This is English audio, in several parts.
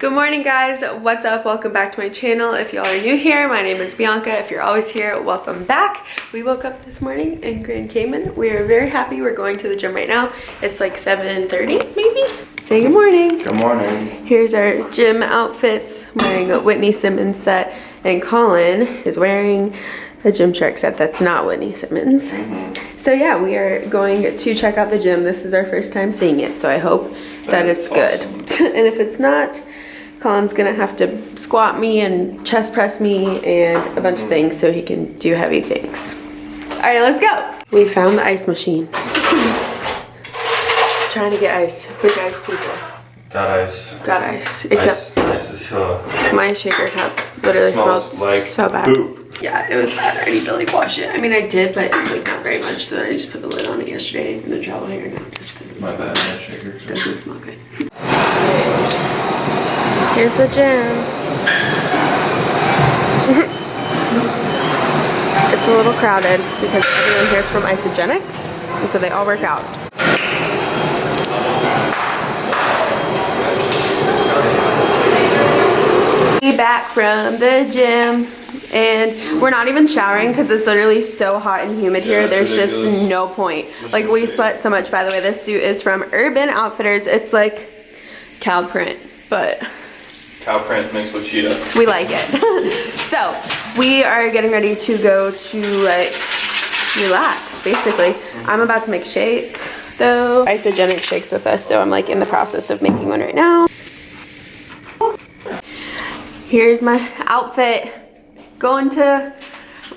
Good morning guys, what's up? Welcome back to my channel. If y'all are new here, my name is Bianca. If you're always here, welcome back. We woke up this morning in Grand Cayman. We are very happy. We're going to the gym right now. It's like 7:30 maybe. Say good morning. Good morning. Here's our gym outfits. I'm wearing a Whitney Simmons set and Colin is wearing a Gymshark set that's not Whitney Simmons. So yeah, we are going to check out the gym. This is our first time seeing it, so I hope that it's good. And if it's not, Colin's gonna have to squat me and chest press me and a bunch of things so he can do heavy things. All right, let's go. We found the ice machine. Trying to get ice, big ice people. Got ice. Got ice, except ice is my shaker cup literally smells like so bad. poop. Yeah, it was bad. I need to like wash it. I mean, I did, but like not very much. So then I just put the lid on it yesterday and then travel here now. It just doesn't. My bad, my shaker. Doesn't smell good. Here's the gym. It's a little crowded because everyone here is from Isagenix, and so they all work out. Back from the gym, and we're not even showering because it's literally so hot and humid here. There's just no point. Like, we sweat so much. By the way, this suit is from Urban Outfitters. It's like cow print, but Cow print mixed with cheetah. we like it. So we are getting ready to go to like relax basically. I'm about to make a shake though. Isagenix shakes with us, so I'm like in the process of making one right now. Here's my outfit. We're going to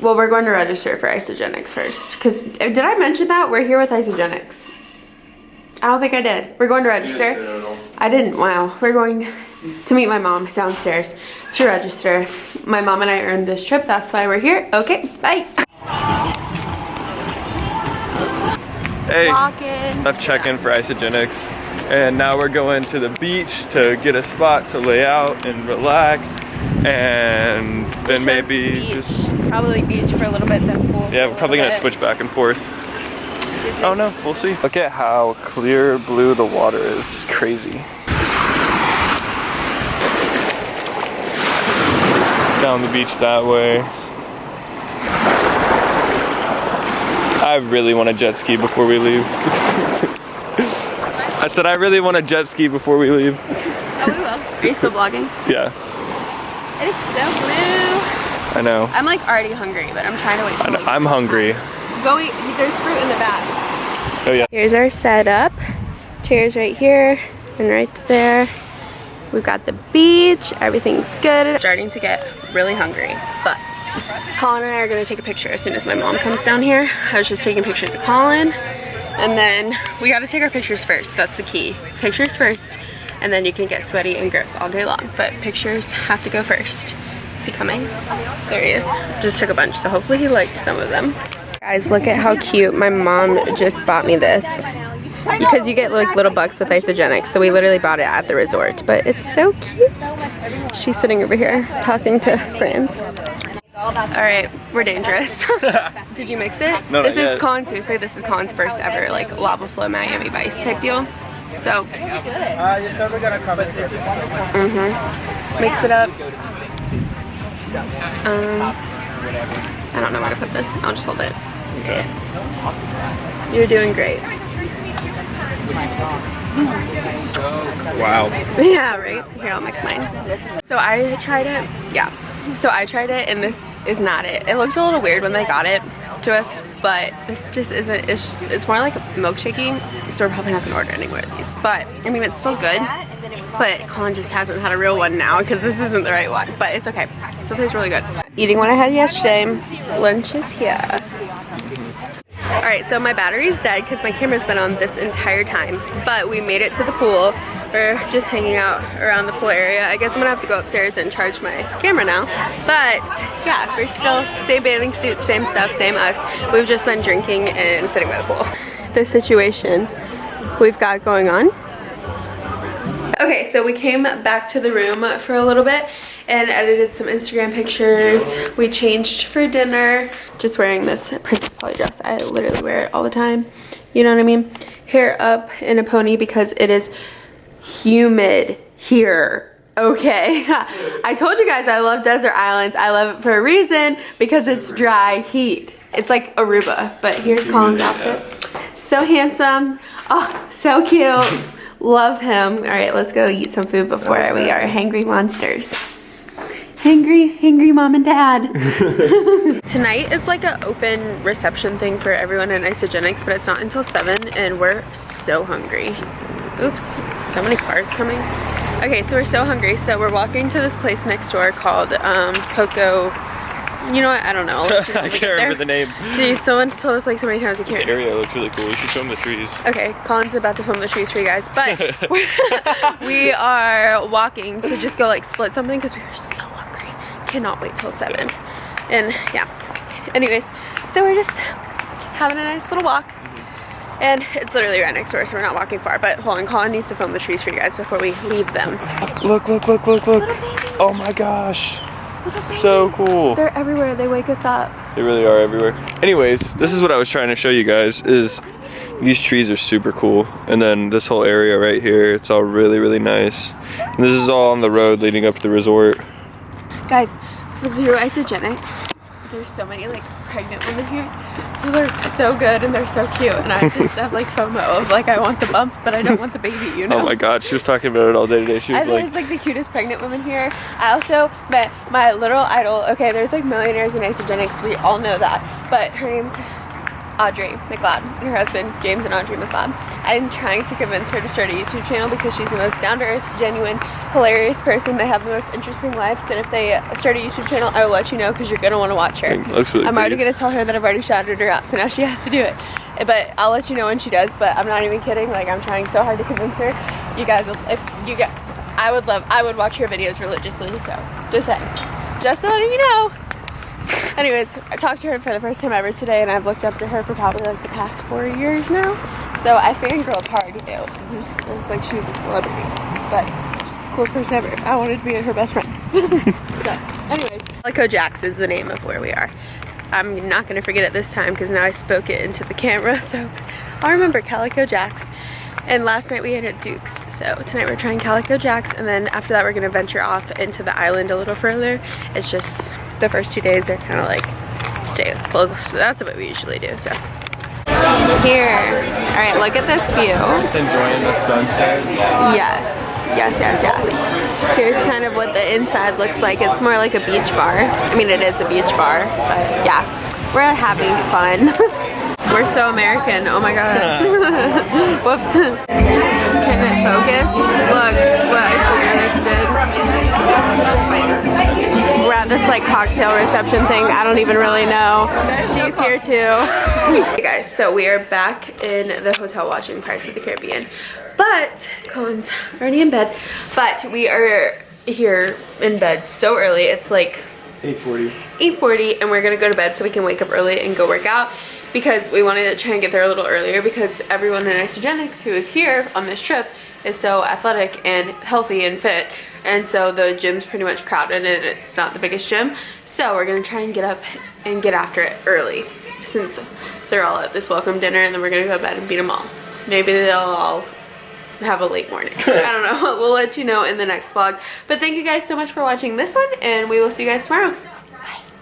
register for Isagenix first. Because, did I mention that? We're here with Isagenix. I don't think I did. We're going to register. I didn't, wow. We're going to meet my mom downstairs to register. My mom and I earned this trip, that's why we're here. Okay, bye. Hey, Walking. left check-in for Isagenix. And now we're going to the beach to get a spot to lay out and relax. And then maybe beach. just Probably beach for a little bit, then pool. yeah, we're probably gonna switch back and forth. Oh no, we'll see. Look at how clear blue the water is. Crazy. Down the beach that way. I really want to jet ski before we leave. I said I really want to jet ski before we leave. Oh, we will. Are you still vlogging? Yeah. It is so blue. I know. I'm like already hungry, but I'm trying to wait till I'm hungry. Go eat. There's fruit in the bag. Oh yeah. Here's our setup. Chairs right here and right there. We've got the beach. Everything's good. I'm starting to get really hungry, but Colin and I are gonna take a picture as soon as my mom comes down here. I was just taking pictures of Colin, and then we gotta take our pictures first. That's the key. Pictures first, and then you can get sweaty and gross all day long. But pictures have to go first. Is he coming? There he is. Just took a bunch, so hopefully he liked some of them. Guys, look at how cute. My mom just bought me this. Because you get like little bucks with Isagenix, so we literally bought it at the resort. But it's so cute. She's sitting over here talking to friends. Alright, we're dangerous. Did you mix it? No, this is Colin, seriously, this is Colin's first ever like lava flow Miami Vice type deal. So mix it up. I don't know where to put this. I'll just hold it. Okay. You're doing great. Wow. Yeah, right? Here, I'll mix mine. So I tried it. Yeah. So I tried it, and this is not it. It looked a little weird when they got it to us, but this just isn't. It's more like a milkshakey, so we're probably not gonna order any more of these. But I mean, it's still good. But Colin just hasn't had a real one now because this isn't the right one. But it's okay. Still tastes really good. Eating what I had yesterday. Lunch is here. Alright, so my battery's dead because my camera's been on this entire time. But we made it to the pool. We're just hanging out around the pool area. I guess I'm gonna have to go upstairs and charge my camera now. But yeah, we're still same bathing suit, same stuff, same us. We've just been drinking and sitting by the pool. The situation we've got going on. Okay, so we came back to the room for a little bit and edited some Instagram pictures. We changed for dinner. Just wearing this Princess Polly dress. I literally wear it all the time. You know what I mean? Hair up in a pony because it is humid here. Okay, I told you guys I love desert islands. I love it for a reason, because it's dry heat. It's like Aruba, but here's Colin's outfit. So handsome. Oh, so cute. Love him. All right, let's go eat some food before we are hangry monsters. Hangry mom and dad. Tonight is like an open reception thing for everyone in Isagenix, but it's not until 7 and we're so hungry. Oops, so many cars coming. Okay, so we're so hungry, so we're walking to this place next door called Coco. You know what? I don't know. I can't remember the name. Dude, someone told us like so many times we can't. This area looks really cool. We should film the trees. Okay, Colin's about to film the trees for you guys, but we are walking to just go like split something because we are so hungry. Cannot wait till 7. And yeah. Anyways, so we're just having a nice little walk. And it's literally right next door, so we're not walking far. But hold on, Colin needs to film the trees for you guys before we leave them. Look. Oh my gosh. So cool. They're everywhere. They wake us up. They really are everywhere. Anyways, this is what I was trying to show you guys is these trees are super cool. And then this whole area right here, it's all really nice. And this is all on the road leading up to the resort. Guys, through Isagenix, there's so many like pregnant women here who look so good and they're so cute, and I just have like FOMO of like I want the bump but I don't want the baby, you know? Oh my god, she was talking about it all day today. She was I think it's like the cutest pregnant woman here. I also met my little idol. Okay, there's like millionaires in Isagenix, we all know that, but her name's Audrey McLeod and her husband James and Audrey McLeod. I'm trying to convince her to start a YouTube channel because she's the most down-to-earth, genuine, hilarious person. They have the most interesting lives, and if they start a YouTube channel, I will let you know because you're gonna want to watch her. Looks really I'm already gonna tell her that I've already shouted her out, so now she has to do it. But I'll let you know when she does. But I'm not even kidding. Like, I'm trying so hard to convince her. You guys, if you get, I would watch her videos religiously. So just saying, just so you know. Anyways, I talked to her for the first time ever today, and I've looked up to her for probably like the past 4 years now. So I fangirled hard. It was like she was a celebrity, but she's the coolest person ever. I wanted to be her best friend. So, anyways, Calico Jack's is the name of where we are. I'm not gonna forget it this time because now I spoke it into the camera, so I'll remember Calico Jack's. And last night we ate at Duke's, so tonight we're trying Calico Jack's, and then after that we're gonna venture off into the island a little further. It's just the first 2 days are kind of like stay close, so that's what we usually do. So here, all right, look at this view. Just enjoying the sunset. Yes. Here's kind of what the inside looks like. It's more like a beach bar. I mean, it is a beach bar, but yeah, we're having fun. We're so American. Oh my god. Whoops. Can it focus? Look what Isagenix did. We're at this like cocktail reception thing. I don't even really know. She's here too. Hey guys, so we are back in the hotel watching Pirates of the Caribbean. But Colin's already in bed. But we are here in bed so early. It's like 8:40, and we're gonna go to bed so we can wake up early and go work out, because we wanted to try and get there a little earlier because everyone in Isagenix who is here on this trip is so athletic and healthy and fit, and so the gym's pretty much crowded and it's not the biggest gym. So we're gonna try and get up and get after it early since they're all at this welcome dinner, and then we're gonna go to bed and beat them all. Maybe they'll all have a late morning. I don't know. We'll let you know in the next vlog. But thank you guys so much for watching this one, and we will see you guys tomorrow.